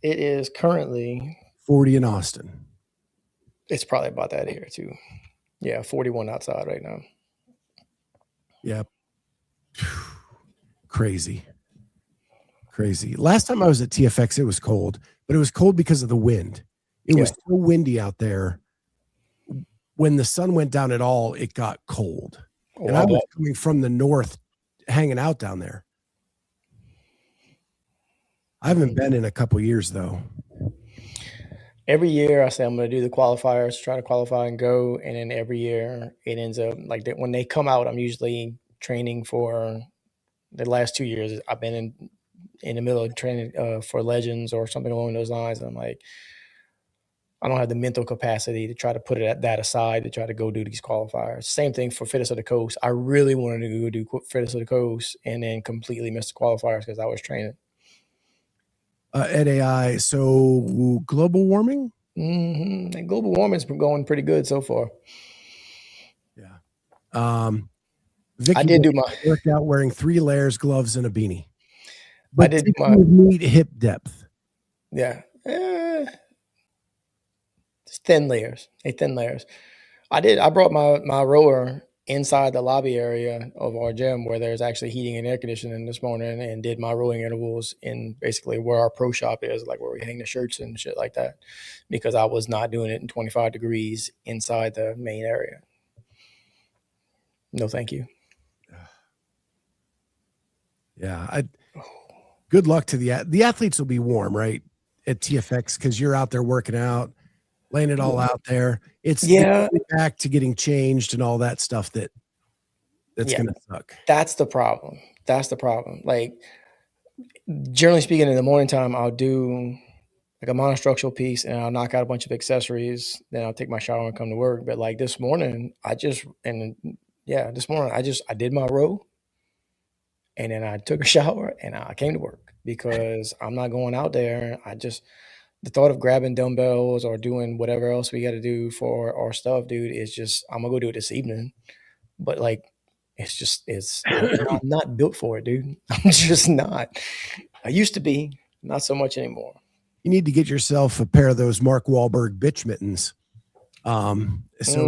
[SPEAKER 4] It is currently
[SPEAKER 1] 40 in Austin.
[SPEAKER 4] It's probably about that here too. Yeah, 41 outside right now.
[SPEAKER 1] Yep. Crazy. Last time I was at TFX, it was cold, but it was cold because of the wind. It was so windy out there. when the sun went down at all, it got cold.
[SPEAKER 4] Oh,
[SPEAKER 1] And I was coming from the north, hanging out down there. I haven't been in a couple years though.
[SPEAKER 4] Every year I say I'm going to do the qualifiers, try to qualify and go. And then every year it ends up like that. When they come out, I'm usually training for the last 2 years. I've been in the middle of training for Legends or something along those lines. And I'm like, I don't have the mental capacity to try to put that aside to try to go do these qualifiers. Same thing for Fittest of the Coast. I really wanted to go do Fittest of the Coast and then completely missed the qualifiers because I was training.
[SPEAKER 1] At AI, so global warming?
[SPEAKER 4] Mm-hmm. And global warming's been going pretty good so far.
[SPEAKER 1] Yeah. Vicky
[SPEAKER 4] I did do my
[SPEAKER 1] workout wearing 3 layers, gloves, and a beanie. But
[SPEAKER 4] I did my
[SPEAKER 1] meet hip depth.
[SPEAKER 4] yeah. Just thin layers. Thin layers. I brought my rower inside the lobby area of our gym where there's actually heating and air conditioning this morning, and did my rowing intervals in basically where our pro shop is, like where we hang the shirts and shit like that, because I was not doing it in 25 degrees inside the main area. No, thank you.
[SPEAKER 1] Yeah. Good luck to the athletes will be warm, right? At TFX, because you're out there working out, laying it all out there. It's back to getting changed and all that stuff that's gonna suck.
[SPEAKER 4] That's the problem. Like, generally speaking, in the morning time, I'll do like a monostructural piece and I'll knock out a bunch of accessories. Then I'll take my shower and come to work. But like this morning, I did my row, and then I took a shower and I came to work because I'm not going out there. The thought of grabbing dumbbells or doing whatever else we got to do for our stuff, dude, is just, I'm gonna go do it this evening. But like, I'm not built for it, dude. I'm just not. I used to be, not so much anymore.
[SPEAKER 1] You need to get yourself a pair of those Mark Wahlberg bitch mittens. So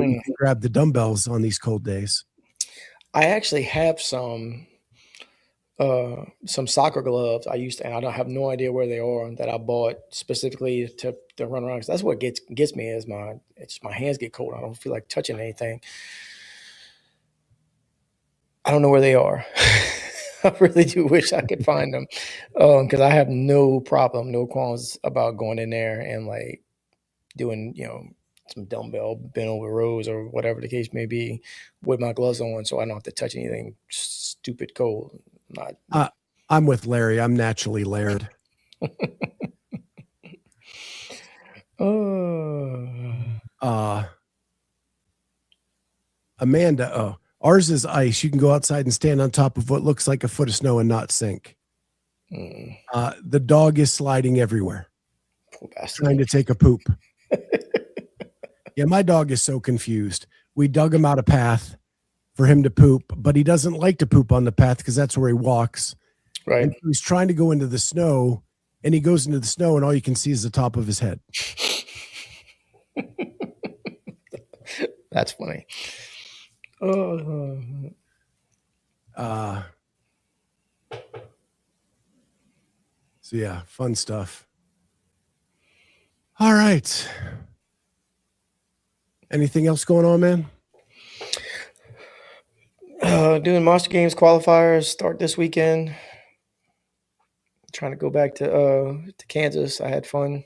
[SPEAKER 1] you can grab the dumbbells on these cold days. I
[SPEAKER 4] actually have some soccer gloves and I don't have no idea where they are, that I bought specifically to run around. Cause that's what gets me is my hands get cold. I don't feel like touching anything. I don't know where they are. I really do wish I could find them. Cause I have no qualms about going in there and like doing, some dumbbell bent over rows or whatever the case may be with my gloves on. So I don't have to touch anything stupid cold.
[SPEAKER 1] I'm with Larry. I'm naturally layered. Amanda, ours is ice. You can go outside and stand on top of what looks like a foot of snow and not sink. The dog is sliding everywhere, trying to take a poop. Yeah, my dog is so confused. We dug him out a path for him to poop, but he doesn't like to poop on the path because that's where he walks.
[SPEAKER 4] Right.
[SPEAKER 1] And he's trying to go into the snow, and he goes into the snow, and all you can see is the top of his head.
[SPEAKER 4] That's funny.
[SPEAKER 1] So yeah, fun stuff. All right. Anything else going on, man?
[SPEAKER 4] Doing Monster Games qualifiers start this weekend. Trying to go back to Kansas. I had fun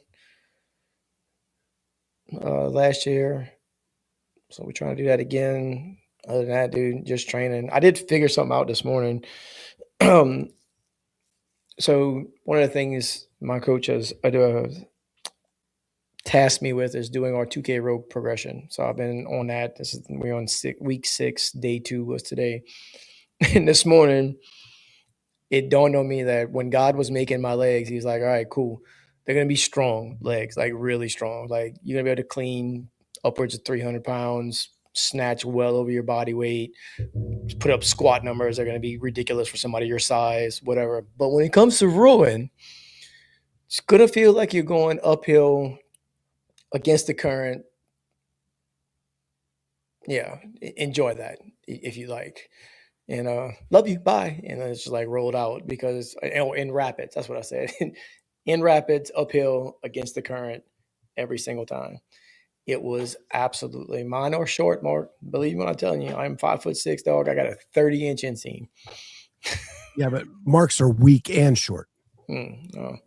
[SPEAKER 4] last year, so we're trying to do that again. Other than that, dude, just training. I did figure something out this morning. So one of the things my coach has tasked me with is doing our 2K row progression. So I've been on that. We're on week 6, day 2 was today. And this morning, it dawned on me that when God was making my legs, he's like, all right, cool. They're going to be strong legs, like really strong. Like you're going to be able to clean upwards of 300 pounds, snatch well over your body weight, put up squat numbers. They're going to be ridiculous for somebody your size, whatever. But when it comes to rowing, it's going to feel like you're going uphill against the current. Yeah, enjoy that if you like. And love you, bye. And then it's just like rolled out because in rapids, that's what I said. In rapids, uphill against the current every single time. It was absolutely mine or short, Mark. Believe me when I'm telling you, I'm 5'6", dog. I got a 30-inch inseam.
[SPEAKER 1] Yeah, but marks are weak and short.
[SPEAKER 4] No.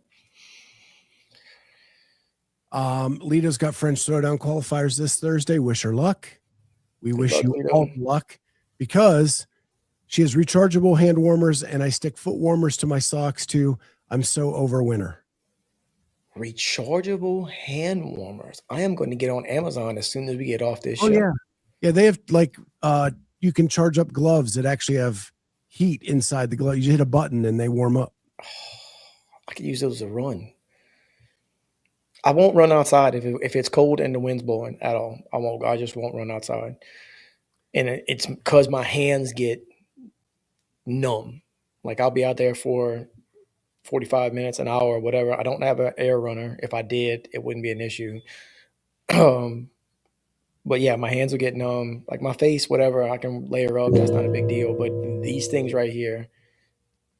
[SPEAKER 1] Lita's got French Throwdown qualifiers this Thursday. Wish her luck. We wish
[SPEAKER 4] luck,
[SPEAKER 1] you
[SPEAKER 4] Lita.
[SPEAKER 1] all luck because she has rechargeable hand warmers and I stick foot warmers to my socks too. I'm so over winter.
[SPEAKER 4] Rechargeable hand warmers. I am going to get on Amazon as soon as we get off this show.
[SPEAKER 1] Yeah. Yeah, they have like you can charge up gloves that actually have heat inside the glove. You just hit a button and they warm up.
[SPEAKER 4] I could use those to run. I won't run outside if it's cold and the wind's blowing at all. I won't. I just won't run outside. And it's because my hands get numb. Like I'll be out there for 45 minutes, an hour, whatever. I don't have an air runner. If I did, it wouldn't be an issue. But yeah, my hands will get numb. Like my face, whatever, I can layer up. That's not a big deal. But these things right here,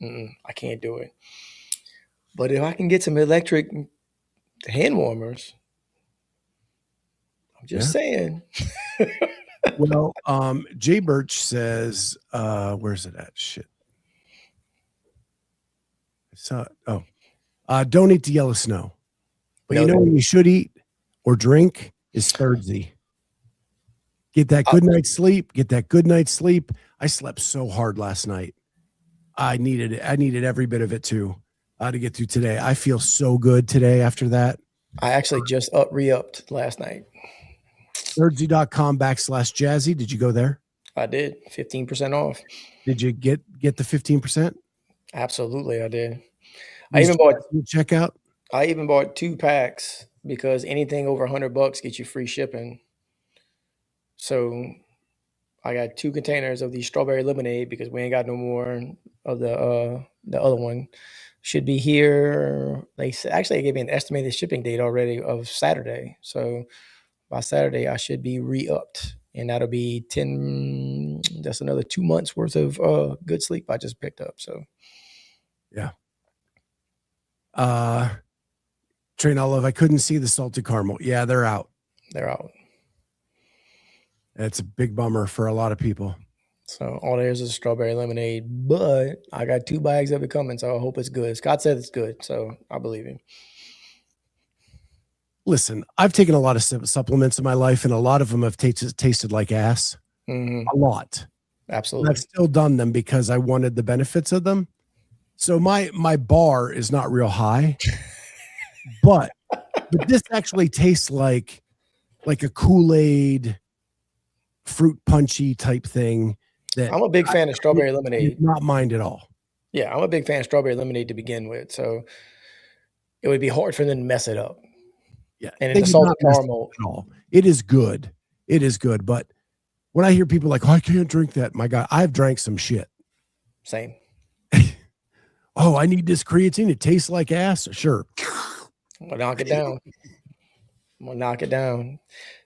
[SPEAKER 4] I can't do it. But if I can get some electric hand warmers, I'm just saying.
[SPEAKER 1] Well, Jay Birch says, where's it at? Shit. Don't eat the yellow snow. But you know what you should eat or drink is Thirdzy. Get that good night's sleep. Get that good night's sleep. I slept so hard last night. I needed it. I needed every bit of it too to get through today. I feel so good today after that.
[SPEAKER 4] I actually just re-upped last night.
[SPEAKER 1] Thirdzy.com/Jazzy. Did you go there?
[SPEAKER 4] I did. 15% off.
[SPEAKER 1] Did you get the 15%?
[SPEAKER 4] Absolutely, I did. I even bought 2 packs because anything over $100 gets you free shipping. So I got 2 containers of the strawberry lemonade because we ain't got no more of the other one. Should be here. They gave me an estimated shipping date already of Saturday. So by Saturday, I should be re-upped. And that'll be that's another 2 months worth of good sleep I just picked up. So
[SPEAKER 1] yeah. Train Olive, I couldn't see the salted caramel. Yeah, they're out.
[SPEAKER 4] They're out.
[SPEAKER 1] It's a big bummer for a lot of people.
[SPEAKER 4] So all there's is strawberry lemonade, but I got 2 bags of it coming, so I hope it's good. Scott said it's good, so I believe him.
[SPEAKER 1] Listen, I've taken a lot of supplements in my life, and a lot of them have tasted like ass. A lot.
[SPEAKER 4] Absolutely.
[SPEAKER 1] And I've still done them because I wanted the benefits of them. So my bar is not real high, but this actually tastes like a Kool-Aid fruit punchy type thing. That
[SPEAKER 4] I'm a big fan of strawberry lemonade.
[SPEAKER 1] Not mind at all.
[SPEAKER 4] Yeah, I'm a big fan of strawberry lemonade to begin with. So it would be hard for them to mess it up.
[SPEAKER 1] Yeah.
[SPEAKER 4] And in the salted caramel.
[SPEAKER 1] At all. It is good. It is good. But when I hear people like, oh, I can't drink that, my God, I've drank some shit.
[SPEAKER 4] Same.
[SPEAKER 1] Oh, I need this creatine. It tastes like ass. Sure.
[SPEAKER 4] I'm gonna knock it down.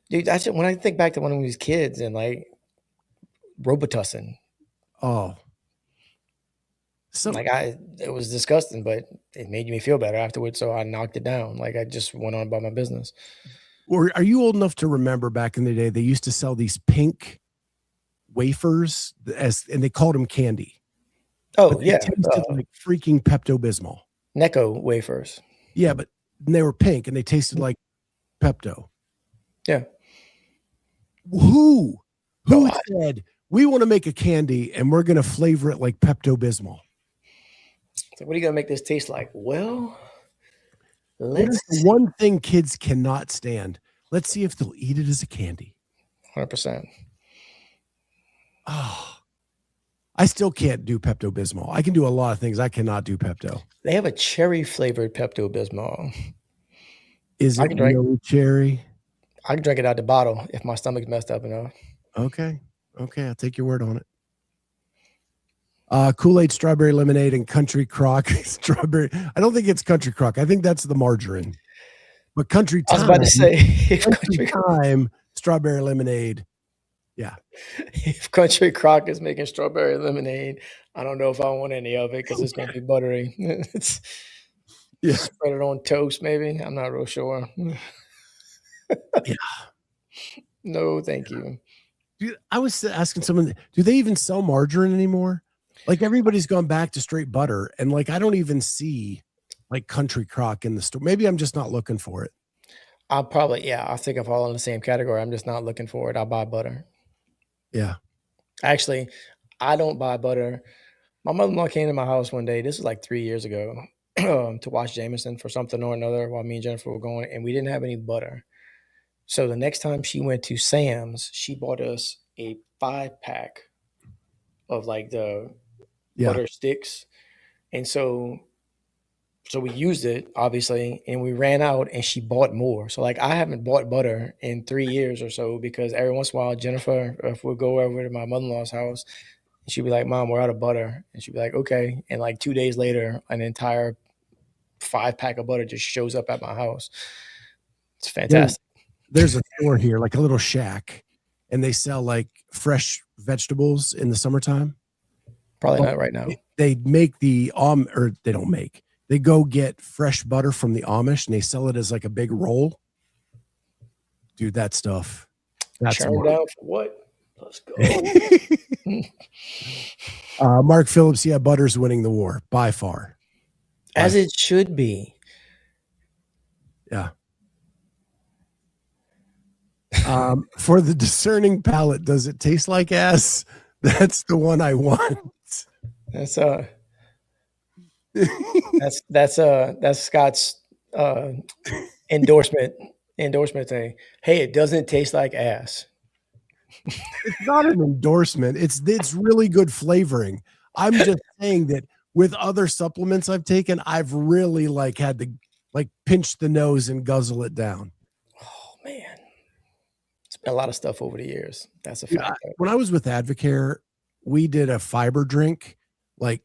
[SPEAKER 4] Dude, when I think back to when we was kids and like Robitussin.
[SPEAKER 1] Oh.
[SPEAKER 4] It was disgusting, but it made me feel better afterwards. So I knocked it down. Like I just went on about my business.
[SPEAKER 1] Or are you old enough to remember back in the day, they used to sell these pink wafers and they called them candy.
[SPEAKER 4] Oh, yeah.
[SPEAKER 1] Like freaking Pepto-Bismol.
[SPEAKER 4] Necco wafers.
[SPEAKER 1] Yeah, but they were pink and they tasted like Pepto.
[SPEAKER 4] Yeah.
[SPEAKER 1] Who said we want to make a candy and we're going to flavor it like Pepto-Bismol?
[SPEAKER 4] So what are you going to make this taste like? Well,
[SPEAKER 1] one thing kids cannot stand. Let's see if they'll eat it as a candy.
[SPEAKER 4] 100%.
[SPEAKER 1] Oh, I still can't do Pepto-Bismol. I can do a lot of things. I cannot do Pepto.
[SPEAKER 4] They have a cherry flavored Pepto-Bismol.
[SPEAKER 1] Is it really cherry?
[SPEAKER 4] I can drink it out the bottle if my stomach's messed up enough.
[SPEAKER 1] Okay. I'll take your word on it. Kool-Aid strawberry lemonade and Country Crock strawberry. I don't think it's Country Crock. I think that's the margarine. But Country Time.
[SPEAKER 4] I was about to say
[SPEAKER 1] Country Time strawberry lemonade. Yeah.
[SPEAKER 4] If Country Crock is making strawberry lemonade, I don't know if I want any of it because it's going to be buttery.
[SPEAKER 1] Yeah.
[SPEAKER 4] Spread it on toast, maybe. I'm not real sure.
[SPEAKER 1] Yeah.
[SPEAKER 4] No, thank you.
[SPEAKER 1] Dude, I was asking someone, do they even sell margarine anymore? Like everybody's gone back to straight butter, and like I don't even see like Country Crock in the store. Maybe I'm just not looking for it.
[SPEAKER 4] I'll probably, I think I fall in the same category. I'm just not looking for it. I'll buy butter.
[SPEAKER 1] Yeah.
[SPEAKER 4] Actually, I don't buy butter. My mother-in-law came to my house one day. This was like 3 years ago to watch Jameson for something or another while me and Jennifer were going, and we didn't have any butter. So the next time she went to Sam's, she bought us a 5-pack of like the butter sticks. And so we used it, obviously, and we ran out and she bought more. So like I haven't bought butter in 3 years or so because every once in a while, Jennifer, if we'll go over to my mother-in-law's house, and she'd be like, Mom, we're out of butter. And she'd be like, okay. And like 2 days later, an entire 5-pack of butter just shows up at my house. It's fantastic.
[SPEAKER 1] There's a store here, like a little shack, and they sell like fresh vegetables in the summertime.
[SPEAKER 4] Probably not right now.
[SPEAKER 1] They make or they don't make. They go get fresh butter from the Amish and they sell it as like a big roll. Dude, that stuff. That's
[SPEAKER 4] churned out for what? Let's go.
[SPEAKER 1] Mark Phillips, butter's winning the war by far.
[SPEAKER 4] As it should be.
[SPEAKER 1] Yeah. For the discerning palate, does it taste like ass? That's the one I want.
[SPEAKER 4] That's Scott's endorsement thing. Hey, it doesn't taste like ass.
[SPEAKER 1] It's not an endorsement. It's really good flavoring. I'm just saying that with other supplements I've taken, I've really like had to like pinch the nose and guzzle it down.
[SPEAKER 4] Oh man. It's been a lot of stuff over the years. That's a fact.
[SPEAKER 1] When I was with Advocare, we did a fiber drink. Like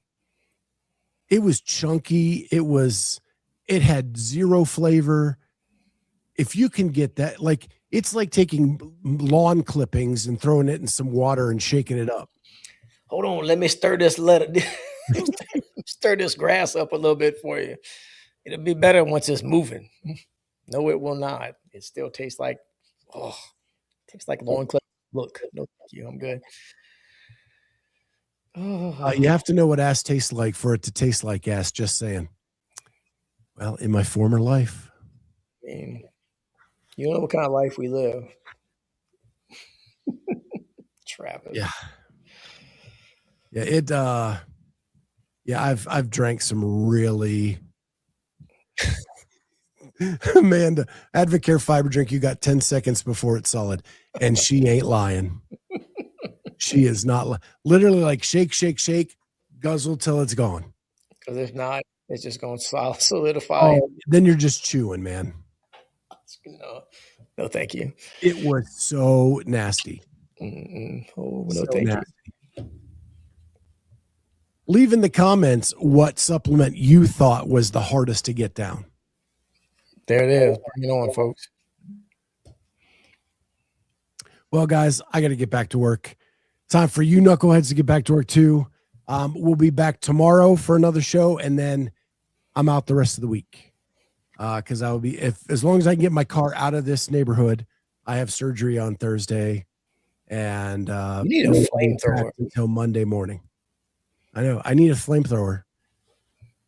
[SPEAKER 1] it was chunky. It had zero flavor. If you can get that, like it's like taking lawn clippings and throwing it in some water and shaking it up.
[SPEAKER 4] Hold on, let me stir this stir this grass up a little bit for you. It'll be better once it's moving. No, it will not. It still tastes like lawn clip. Look, no, thank you. I'm good.
[SPEAKER 1] You have to know what ass tastes like for it to taste like ass. Just saying. Well, in my former life,
[SPEAKER 4] I mean, you know what kind of life we live. Travis.
[SPEAKER 1] I've drank some really Amanda, Advocare fiber drink. You got 10 seconds before it's solid, and she ain't lying. She is not literally like shake, guzzle till it's gone.
[SPEAKER 4] Because if not, it's just going to solidify.
[SPEAKER 1] Oh, then you're just chewing, man.
[SPEAKER 4] No, thank you.
[SPEAKER 1] It was so nasty.
[SPEAKER 4] Oh, no, thank you.
[SPEAKER 1] Leave in the comments what supplement you thought was the hardest to get down.
[SPEAKER 4] There it is. Bring it on, folks.
[SPEAKER 1] Well, guys, I got to get back to work. Time for you knuckleheads to get back to work too. We'll be back tomorrow for another show, and then I'm out the rest of the week. Because I will be, as long as I can get my car out of this neighborhood. I have surgery on Thursday, and
[SPEAKER 4] you need a flamethrower
[SPEAKER 1] until Monday morning. I know I need a flamethrower.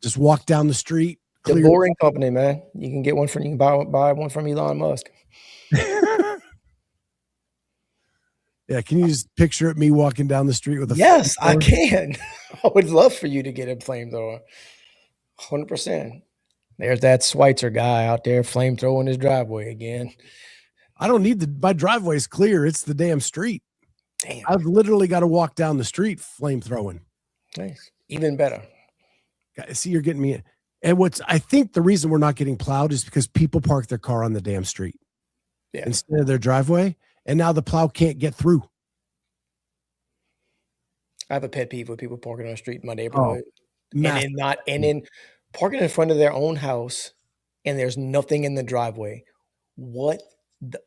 [SPEAKER 1] Just walk down the street.
[SPEAKER 4] The Boring Company, man. You can get one from. You can buy one from Elon Musk.
[SPEAKER 1] Yeah, can you just picture me walking down the street with a?
[SPEAKER 4] Yes, I can. I would love for you to get a flamethrower. 100%. There's that Schweitzer guy out there flamethrowing his driveway again.
[SPEAKER 1] I don't need my driveway's clear. It's the damn street.
[SPEAKER 4] Damn.
[SPEAKER 1] I've literally got to walk down the street flamethrowing.
[SPEAKER 4] Nice. Even better.
[SPEAKER 1] See, you're getting me. And I think the reason we're not getting plowed is because people park their car on the damn street instead of their driveway. And now the plow can't get through.
[SPEAKER 4] I have a pet peeve with people parking on the street in my neighborhood.
[SPEAKER 1] Oh,
[SPEAKER 4] and then parking in front of their own house and there's nothing in the driveway. What the?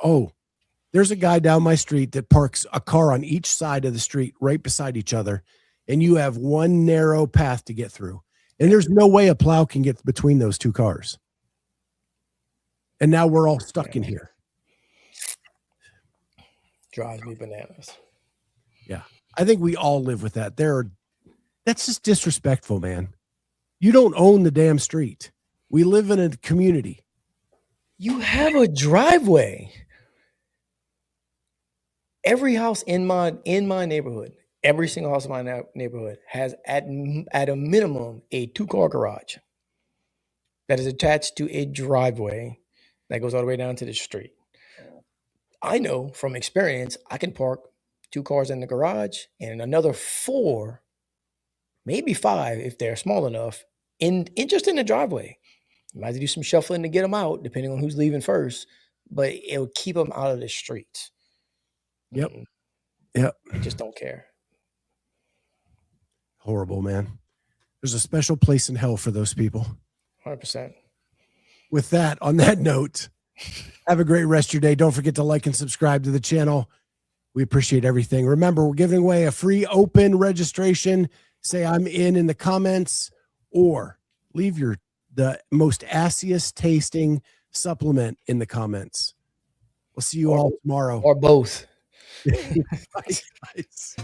[SPEAKER 1] Oh, there's a guy down my street that parks a car on each side of the street right beside each other. And you have one narrow path to get through. And there's no way a plow can get between those two cars. And now we're all stuck in here.
[SPEAKER 4] Drives me bananas.
[SPEAKER 1] Yeah. I think we all live with that. That's just disrespectful, man. You don't own the damn street. We live in a community.
[SPEAKER 4] You have a driveway. Every house in my neighborhood, every single house in my neighborhood has at a minimum a 2-car garage that is attached to a driveway that goes all the way down to the street. I know from experience, I can park 2 cars in the garage and another 4, maybe 5 if they're small enough, in just in the driveway. You might have to do some shuffling to get them out, depending on who's leaving first, but it'll keep them out of the streets.
[SPEAKER 1] Yep. Yep.
[SPEAKER 4] I just don't care.
[SPEAKER 1] Horrible, man. There's a special place in hell for those people.
[SPEAKER 4] 100%.
[SPEAKER 1] With that, on that note, have a great rest of your day. Don't forget to like and subscribe to the channel. We appreciate everything. Remember, we're giving away a free open registration. Say I'm in the comments, or leave the most assiest tasting supplement in the comments. We'll see you all tomorrow.
[SPEAKER 4] Or both.
[SPEAKER 1] Bye, guys.